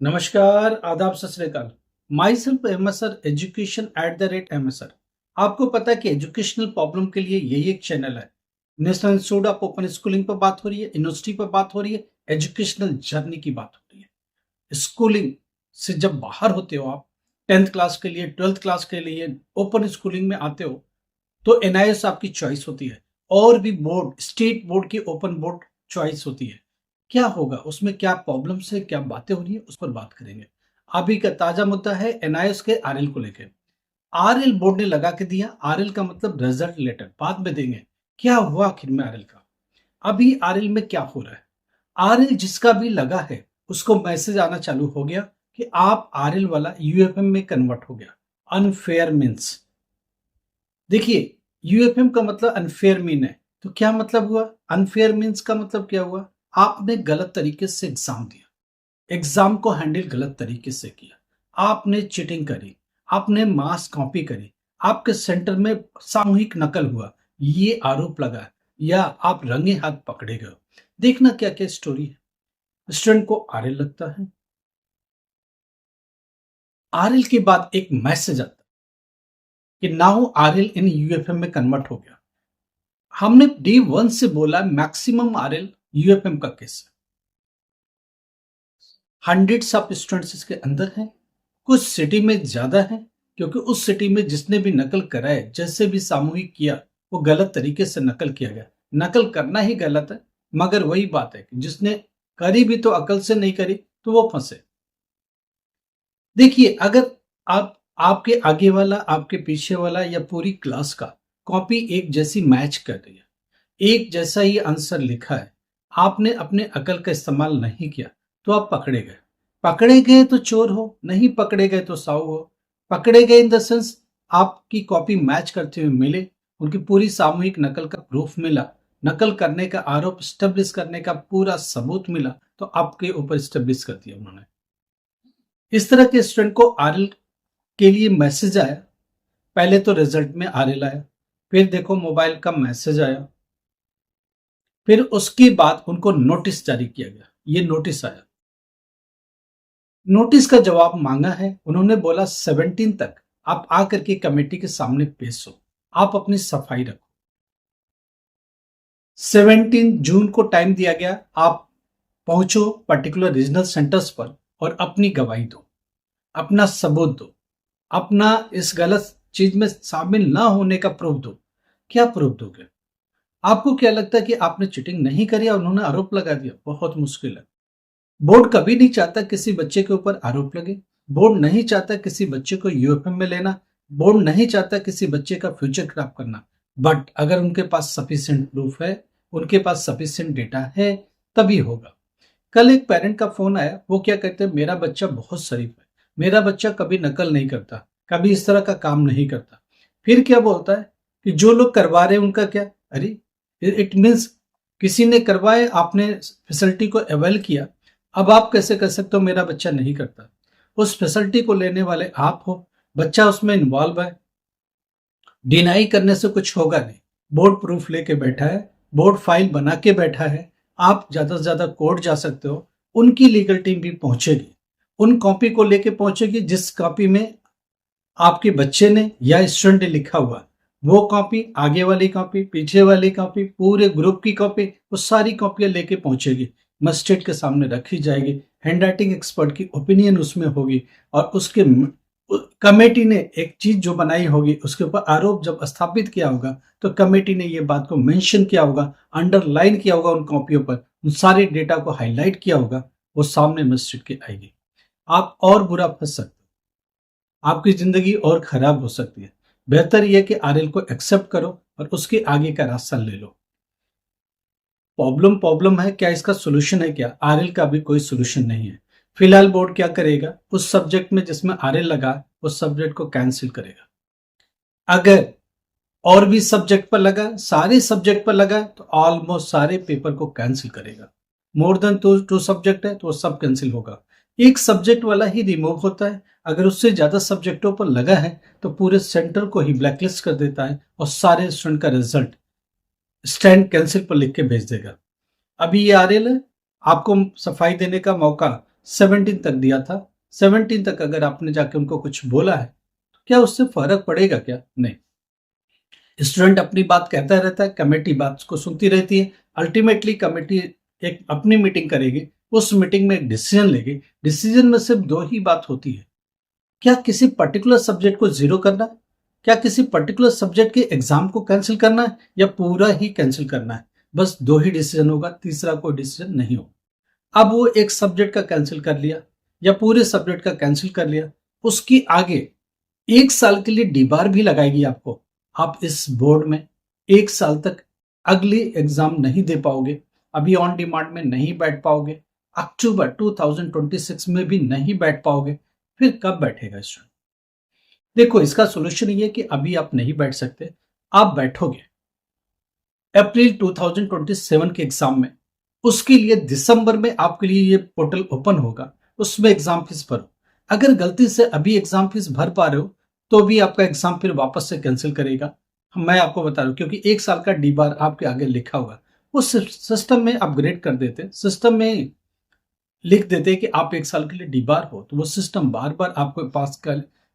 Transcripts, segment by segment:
नमस्कार, आदाब, सत श्री अकाल। My self MSR education @MSR। आपको पता है कि एजुकेशनल प्रॉब्लम के लिए यही एक चैनल है। National institute of open schooling पर बात हो रही है, यूनिवर्सिटी पर बात हो रही है, एजुकेशनल जर्नी की बात हो रही है। स्कूलिंग से जब बाहर होते हो आप, 10th क्लास के लिए, 12th क्लास के लिए ओपन स्कूलिंग में आते हो, तो एनआईएस आपकी चॉइस होती है। और भी बोर्ड, स्टेट बोर्ड की ओपन बोर्ड चॉइस होती है। क्या होगा उसमें, क्या प्रॉब्लम्स है, क्या बातें हो रही है, उस पर बात करेंगे। अभी का ताजा मुद्दा है एनआईएस के आरएल को लेकर। आरएल बोर्ड ने लगा के दिया। आरएल का मतलब रिजल्ट लेटर, बाद में देंगे। क्या हुआ आखिर में आरएल का? अभी आरएल में क्या हो रहा है? आरएल जिसका भी लगा है उसको मैसेज आना चालू हो गया कि आप आरएल वाला यूएफएम में कन्वर्ट हो गया। अनफेयर मीन्स, देखिए, यूएफएम का मतलब अनफेयर मीन है। तो क्या मतलब हुआ? अनफेयर मीन्स का मतलब क्या हुआ? आपने गलत तरीके से एग्जाम दिया, एग्जाम को हैंडल गलत तरीके से किया, आपने चीटिंग करी, आपने मास कॉपी करी, आपके सेंटर में सामूहिक नकल हुआ, ये आरोप लगा, या आप रंगे हाथ पकड़े गए। देखना क्या क्या स्टोरी है। स्टूडेंट को आरएल लगता है। आरएल के बाद एक मैसेज आता है कि नाउ आरएल इन यूएफएम में कन्वर्ट हो गया। हमने डे वन से बोला मैक्सिमम आरएल यूएफएम का केस है। हंड्रेड्स ऑफ स्टूडेंट्स इसके अंदर हैं। कुछ सिटी में ज्यादा है, क्योंकि उस सिटी में जिसने भी नकल कराए, जैसे भी सामूहिक किया, वो गलत तरीके से नकल किया गया। नकल करना ही गलत है, मगर वही बात है कि जिसने करी भी तो अकल से नहीं करी, तो वो फंसे। देखिए, अगर आप, आपके आगे वाला, आपके पीछे वाला, या पूरी क्लास का कॉपी एक जैसी मैच कर रही है, एक जैसा ही आंसर लिखा है, आपने अपने अकल का इस्तेमाल नहीं किया, तो आप पकड़े गए। पकड़े गए तो चोर हो, नहीं पकड़े गए तो साहू हो। पकड़े गए इन द सेंस, आपकी कॉपी मैच करते हुए मिले, उनकी पूरी सामूहिक नकल का प्रूफ मिला, नकल करने का आरोप स्टेब्लिश करने का पूरा सबूत मिला, तो आपके ऊपर स्टेब्लिश कर दिया उन्होंने। इस तरह के स्टूडेंट को आरएल के लिए मैसेज आया। पहले तो रिजल्ट में आरएल आया, फिर देखो मोबाइल का मैसेज आया, फिर उसके बाद उनको नोटिस जारी किया गया। ये नोटिस आया, नोटिस का जवाब मांगा है। उन्होंने बोला 17 तक आप आकर के कमेटी के सामने पेश हो, आप अपनी सफाई रखो। 17 जून को टाइम दिया गया, आप पहुंचो पर्टिकुलर रीजनल सेंटर्स पर और अपनी गवाही दो, अपना सबूत दो, अपना इस गलत चीज में शामिल ना होने का प्रूफ दो। क्या प्रूफ दोगे? आपको क्या लगता है कि आपने चीटिंग नहीं करी और उन्होंने आरोप लगा दिया? बहुत मुश्किल है। बोर्ड कभी नहीं चाहता किसी बच्चे के ऊपर आरोप लगे। बोर्ड नहीं चाहता किसी बच्चे को यूएफएम में लेना। बोर्ड नहीं चाहता किसी बच्चे का फ्यूचर खराब करना। बट अगर उनके पास सफिशिएंट प्रूफ है, उनके पास सफिशिएंट डेटा है, तभी होगा। कल एक पेरेंट का फोन आया। वो क्या कहते हैं, मेरा बच्चा बहुत शरीफ है, मेरा बच्चा कभी नकल नहीं करता, कभी इस तरह का काम नहीं करता। फिर क्या बोलता है कि जो लोग करवा रहे हैं उनका क्या? अरे, इट मीन्स किसी ने करवाए, आपने फैसिलिटी को अवेल किया, अब आप कैसे कर सकते हो मेरा बच्चा नहीं करता? उस फैसिलिटी को लेने वाले आप हो, बच्चा उसमें इन्वॉल्व है। डिनाई करने से कुछ होगा नहीं। बोर्ड प्रूफ लेके बैठा है, बोर्ड फाइल बना के बैठा है। आप ज्यादा से ज्यादा कोर्ट जा सकते हो। उनकी लीगल टीम भी पहुंचेगी, उन कॉपी को लेके पहुंचेगी जिस कॉपी में आपके बच्चे ने या स्टूडेंट ने लिखा हुआ। वो कॉपी, आगे वाली कॉपी, पीछे वाली कॉपी, पूरे ग्रुप की कॉपी, वो सारी कॉपियां लेके पहुंचेगी। मजिस्ट्रेट के सामने रखी जाएगी। हैंड राइटिंग एक्सपर्ट की ओपिनियन उसमें होगी, और उसके कमेटी ने एक चीज जो बनाई होगी, उसके ऊपर आरोप जब स्थापित किया होगा, तो कमेटी ने ये बात को मेंशन किया होगा, अंडरलाइन किया होगा उन कॉपियों पर, उन सारे डेटा को हाईलाइट किया होगा। वो सामने मजिस्ट्रेट के आएगी। आप और बुरा फंस सकते हो, आपकी जिंदगी और खराब हो सकती है। बेहतर यह कि आरएल को एक्सेप्ट करो और उसके आगे का रास्ता ले लो। प्रॉब्लम प्रॉब्लम है क्या, इसका सोल्यूशन है क्या? आरएल का भी कोई सोल्यूशन नहीं है। फिलहाल बोर्ड क्या करेगा, उस सब्जेक्ट में जिसमें आरएल लगा, उस सब्जेक्ट को कैंसिल करेगा। अगर और भी सब्जेक्ट पर लगा, सारे सब्जेक्ट पर लगा, तो ऑलमोस्ट सारे पेपर को कैंसिल करेगा। मोर देन टू सब्जेक्ट है तो वो सब कैंसिल होगा। एक सब्जेक्ट वाला ही रिमूव होता है। अगर उससे ज्यादा सब्जेक्टों पर लगा है तो पूरे सेंटर को ही ब्लैकलिस्ट कर देता है, और सारे स्टूडेंट का रिजल्ट स्टैंड कैंसिल पर लिख के भेज देगा। अभी ये आरएल है, आपको सफाई देने का मौका 17 तक दिया था। 17 तक अगर आपने जाके उनको कुछ बोला है तो क्या उससे फर्क पड़ेगा क्या? नहीं। स्टूडेंट अपनी बात कहता रहता है, कमेटी बात को सुनती रहती है। अल्टीमेटली कमेटी एक अपनी मीटिंग करेगी, उस मीटिंग में एक डिसीजन लेगी। डिसीजन में सिर्फ दो ही बात होती है, क्या किसी पर्टिकुलर सब्जेक्ट को जीरो करना है, क्या किसी पर्टिकुलर सब्जेक्ट के एग्जाम को कैंसिल करना है, या पूरा ही कैंसिल करना है। बस दो ही डिसीजन होगा, तीसरा कोई डिसीजन नहीं होगा। अब वो एक सब्जेक्ट का कैंसिल कर लिया या पूरे सब्जेक्ट का कैंसिल कर लिया, उसकी आगे 1 साल के लिए डीबार भी लगाएगी आपको। आप इस बोर्ड में 1 साल तक अगली एग्जाम नहीं दे पाओगे, अभी ऑन डिमांड में नहीं बैठ पाओगे, अक्टूबर 2026 में भी नहीं बैठ पाओगे। फिर कब बैठेगा स्टूडेंट? देखो, इसका सोल्यूशन ये है कि अभी आप नहीं बैठ सकते, आप बैठोगे अप्रैल 2027 के एग्जाम में। उसके लिए दिसंबर में आपके लिए ये पोर्टल ओपन होगा, उसमें एग्जाम फीस भरो। अगर गलती से अभी एग्जाम फीस भर पा रहे हो तो भी आपका एग्जाम फिर वापस से कैंसिल करेगा। मैं आपको बता रहा हूँ, क्योंकि 1 साल का डी बार आपके आगे लिखा होगा। उस सिस्टम में अपग्रेड कर देते, सिस्टम में लिख देते कि आप 1 साल के लिए डी बार हो, तो वो सिस्टम बार बार आपको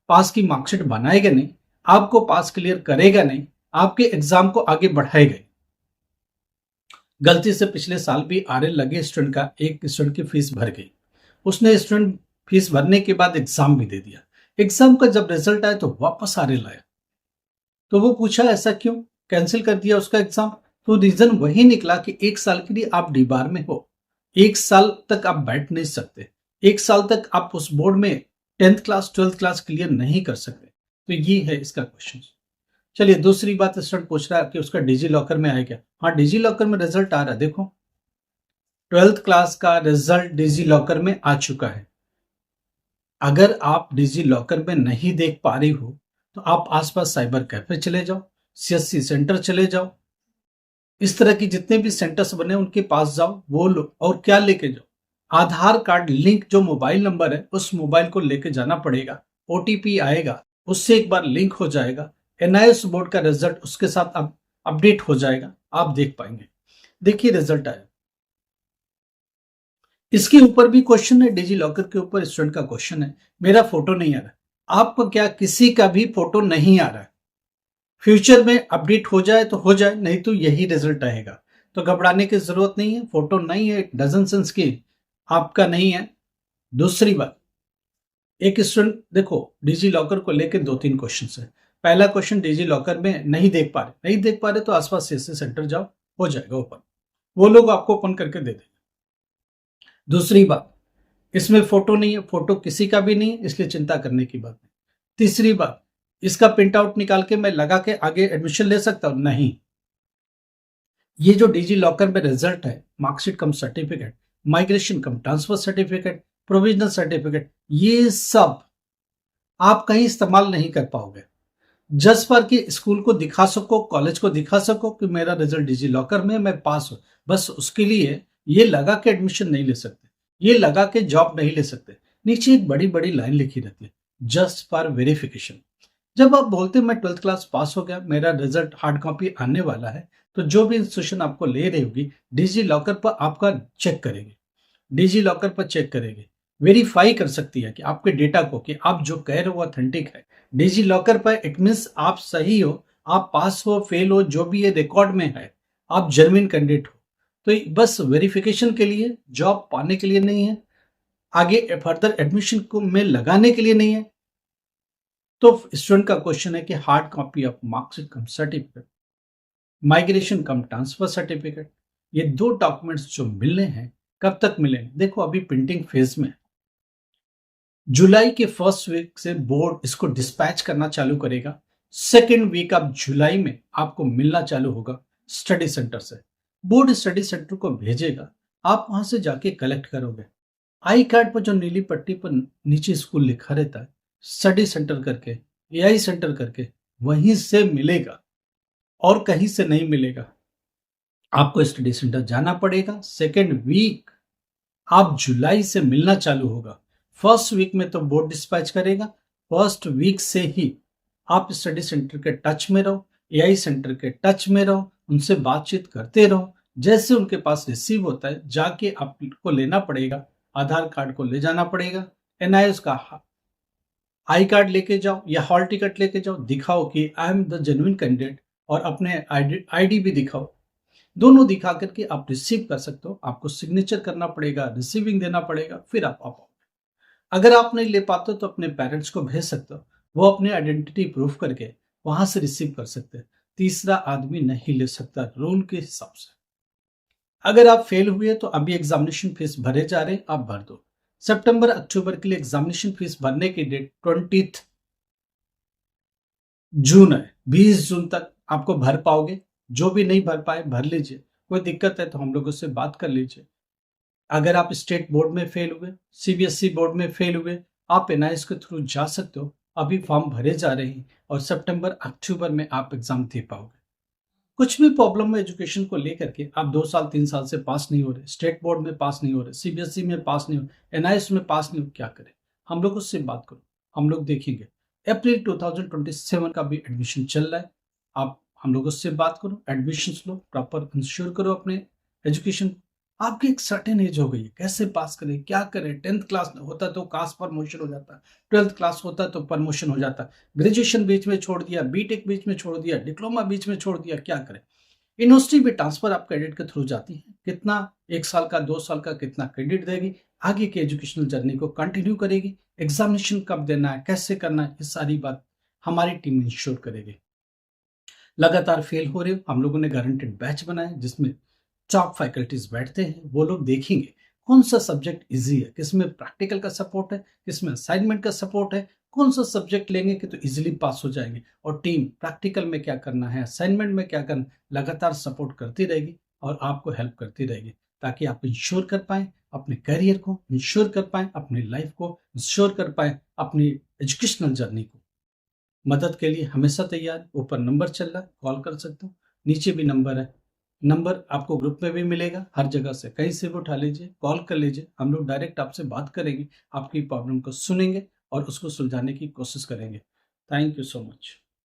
पास की मार्कशीट बनाएगा नहीं, आपको पास क्लियर करेगा नहीं, आपके एग्जाम को आगे बढ़ाएगा। गलती से पिछले साल भी आरएल लगे स्टूडेंट का, एक स्टूडेंट की फीस भर गई, उसने स्टूडेंट फीस भरने के बाद एग्जाम भी दे दिया। एग्जाम का जब रिजल्ट आया तो वापस आरएल आया, तो वो पूछा ऐसा क्यों कैंसिल कर दिया उसका एग्जाम। तो रीजन वही निकला कि 1 साल के लिए आप डी बार में हो, 1 साल तक आप बैठ नहीं सकते, 1 साल तक आप उस बोर्ड में 10th class 12th class clear नहीं कर सकते। तो ये है इसका क्वेश्चन। चलिए, दूसरी बात स्टूडेंट पूछ रहा है कि उसका डिजी लॉकर में आया क्या। हाँ, डिजी लॉकर में रिजल्ट आ रहा है, देखो 12th क्लास का रिजल्ट डिजी लॉकर में आ चुका है। अगर आप डिजी लॉकर में नहीं देख पा रही हो तो आप आसपास साइबर कैफे चले जाओ, सीएससी सेंटर चले जाओ, इस तरह की जितने भी सेंटर्स बने उनके पास जाओ, वो लो और क्या लेके जाओ, आधार कार्ड लिंक, जो मोबाइल नंबर है उस मोबाइल को लेके जाना पड़ेगा। ओटीपी आएगा, उससे एक बार लिंक हो जाएगा, एनआईएस बोर्ड का रिजल्ट उसके साथ अब अपडेट हो जाएगा, आप देख पाएंगे। देखिए रिजल्ट आया। इसके ऊपर भी क्वेश्चन है, डिजी लॉकर के ऊपर स्टूडेंट का क्वेश्चन है, मेरा फोटो नहीं आ रहा। आपको क्या, किसी का भी फोटो नहीं आ रहा है। फ्यूचर में अपडेट हो जाए तो हो जाए, नहीं तो यही रिजल्ट आएगा। तो घबराने की जरूरत नहीं है, फोटो नहीं है, डजन सेंस की आपका नहीं है। दूसरी बात, एक स्टूडेंट देखो डिजी लॉकर को लेकर 2-3 क्वेश्चन है। पहला क्वेश्चन, डिजी लॉकर में नहीं देख पा रहे, नहीं देख पा रहे तो आसपास सीएससी सेंटर जाओ, हो जाएगा ओपन, वो लोग आपको ओपन करके दे देंगे। दूसरी बात, इसमें फोटो नहीं है, फोटो किसी का भी नहीं है, इसलिए चिंता करने की बात नहीं। तीसरी बात, इसका प्रिंट आउट निकाल के मैं लगा के आगे एडमिशन ले सकता हूं? नहीं। ये जो डिजी लॉकर में रिजल्ट है, मार्कशीट कम सर्टिफिकेट, माइग्रेशन कम ट्रांसफर सर्टिफिकेट, प्रोविजनल सर्टिफिकेट, ये सब आप कहीं इस्तेमाल नहीं कर पाओगे। जस्ट पर कि स्कूल को दिखा सको, कॉलेज को दिखा सको कि मेरा रिजल्ट डिजी लॉकर में, मैं पास हूं, बस उसके लिए ये लगा के एडमिशन नहीं ले सकते, ये लगा के जॉब नहीं ले सकते। नीचे एक बड़ी बड़ी लाइन लिखी रहती है, जस्ट फॉर वेरिफिकेशन। जब आप बोलते मैं 12th क्लास पास हो गया, मेरा रिजल्ट हार्ड कॉपी आने वाला है, तो जो भी इंस्टीट्यूशन आपको ले रही होगी डिजी लॉकर पर आपका चेक करेंगे, डिजी लॉकर पर चेक करेंगे, वेरीफाई कर सकती है कि आपके डेटा को, कि आप जो कह रहे हो ऑथेंटिक है। डिजी लॉकर पर इट मीन्स आप सही हो, आप पास हो फेल हो जो भी ये रिकॉर्ड में है, आप जेन्युइन कैंडिडेट हो। तो बस वेरिफिकेशन के लिए, जॉब पाने के लिए नहीं है, आगे फर्दर एडमिशन को में लगाने के लिए नहीं है। तो स्टूडेंट का क्वेश्चन है कि hard copy of marksheet come certificate, migration come transfer certificate, ये दो डॉक्यूमेंट्स जो मिलने हैं, कब तक मिलेंगे? देखो अभी प्रिंटिंग फेज में, जुलाई के फर्स्ट वीक से बोर्ड इसको डिस्पैच करना चालू करेगा। सेकेंड वीक ऑफ जुलाई में आपको मिलना चालू होगा स्टडी सेंटर से। बोर्ड स्टडी सेंटर को भेजेगा, आप वहां से जाके कलेक्ट करोगे। आई कार्ड पर जो नीली पट्टी पर नीचे स्कूल लिखा रहता है, स्टडी सेंटर करके, एआई सेंटर करके, वहीं से मिलेगा और कहीं से नहीं मिलेगा। आपको स्टडी सेंटर जाना पड़ेगा। सेकेंड वीक आप जुलाई से मिलना चालू होगा। फर्स्ट वीक में तो बोर्ड डिस्पैच करेगा, फर्स्ट वीक से ही आप स्टडी सेंटर के टच में रहो, एआई सेंटर के टच में रहो, उनसे बातचीत करते रहो। जैसे उनके पास रिसीव होता है जाके आपको लेना पड़ेगा, आधार कार्ड को ले जाना पड़ेगा, NIS का आई कार्ड लेके जाओ या हॉल टिकट लेके जाओ, दिखाओ कि I am the genuine candidate, और अपने आईडी भी दिखाओ। दोनों दिखा करके आप रिसीव कर सकते हो। आपको सिग्नेचर करना पड़ेगा, रिसीविंग देना पड़ेगा, फिर आप आ पाओगे। अगर आप नहीं ले पाते हो तो अपने पेरेंट्स को भेज सकते हो, वो अपने आइडेंटिटी प्रूफ करके वहां से रिसीव कर सकते हैं। तीसरा आदमी नहीं ले सकता रूल के हिसाब से। अगर आप फेल हुए तो अभी एग्जामिनेशन फीस भरे जा रहे हैं, आप भर दो। सितंबर अक्टूबर के लिए एग्जामिनेशन फीस भरने की डेट 20 जून है। 20 जून तक आपको भर पाओगे। जो भी नहीं भर पाए भर लीजिए, कोई दिक्कत है तो हम लोगों से बात कर लीजिए। अगर आप स्टेट बोर्ड में फेल हुए, CBSE बोर्ड में फेल हुए, आप NIS के थ्रू जा सकते हो। अभी फॉर्म भरे जा रहे हैं और सितंबर अक्टूबर में आप एग्जाम दे पाओगे। कुछ भी प्रॉब्लम है एजुकेशन को लेकर के, आप 2 साल 3 साल से पास नहीं हो रहे, स्टेट बोर्ड में पास नहीं हो रहे, CBSE में पास नहीं हो, NIS में पास नहीं हो, क्या करें? हम लोगों से बात करो, हम लोग देखेंगे। अप्रैल 2027 का भी एडमिशन चल रहा है। आप हम लोगों से बात करो, एडमिशन लो, प्रॉपर इंश्योर करो अपने एजुकेशन। आपकी एक सर्टेन एज हो गई है, कैसे पास करें, क्या करें? 10th क्लास होता तो कास्ट प्रमोशन हो जाता, 12th क्लास होता तो प्रमोशन हो जाता, ग्रेजुएशन बीच में छोड़ दिया, बीटेक बीच में छोड़ दिया, डिप्लोमा बीच में छोड़ दिया, क्या करें? यूनिवर्सिटी भी ट्रांसफर आप क्रेडिट के थ्रू जाती है, कितना 1 साल का 2 साल का कितना क्रेडिट देगी, आगे की एजुकेशनल जर्नी को कंटिन्यू करेगी। एग्जामिनेशन कब देना है, कैसे करना है, ये सारी बात हमारी टीम इंश्योर करेगी। लगातार फेल हो रहे हो, हम लोगों ने गारंटेड बैच बनाया जिसमें टॉप फैकल्टीज बैठते हैं। वो लोग देखेंगे कौन सा सब्जेक्ट इजी है, किसमें प्रैक्टिकल का सपोर्ट है, किसमें असाइनमेंट का सपोर्ट है, कौन सा सब्जेक्ट लेंगे कि तो इजीली पास हो जाएंगे। और टीम प्रैक्टिकल में क्या करना है, असाइनमेंट में क्या करना, लगातार सपोर्ट करती रहेगी और आपको हेल्प करती रहेगी, ताकि आप इंश्योर कर पाए अपने करियर को, इंश्योर कर पाए अपनी लाइफ को, इंश्योर कर पाए अपनी एजुकेशनल जर्नी को। मदद के लिए हमेशा तैयार। ऊपर नंबर चल रहा है, कॉल कर सकते हो, नीचे भी नंबर है। नंबर आपको ग्रुप में भी मिलेगा, हर जगह से कहीं से भी उठा लीजिए, कॉल कर लीजिए। हम लोग डायरेक्ट आपसे बात करेंगे, आपकी प्रॉब्लम को सुनेंगे और उसको सुलझाने की कोशिश करेंगे। Thank you so much.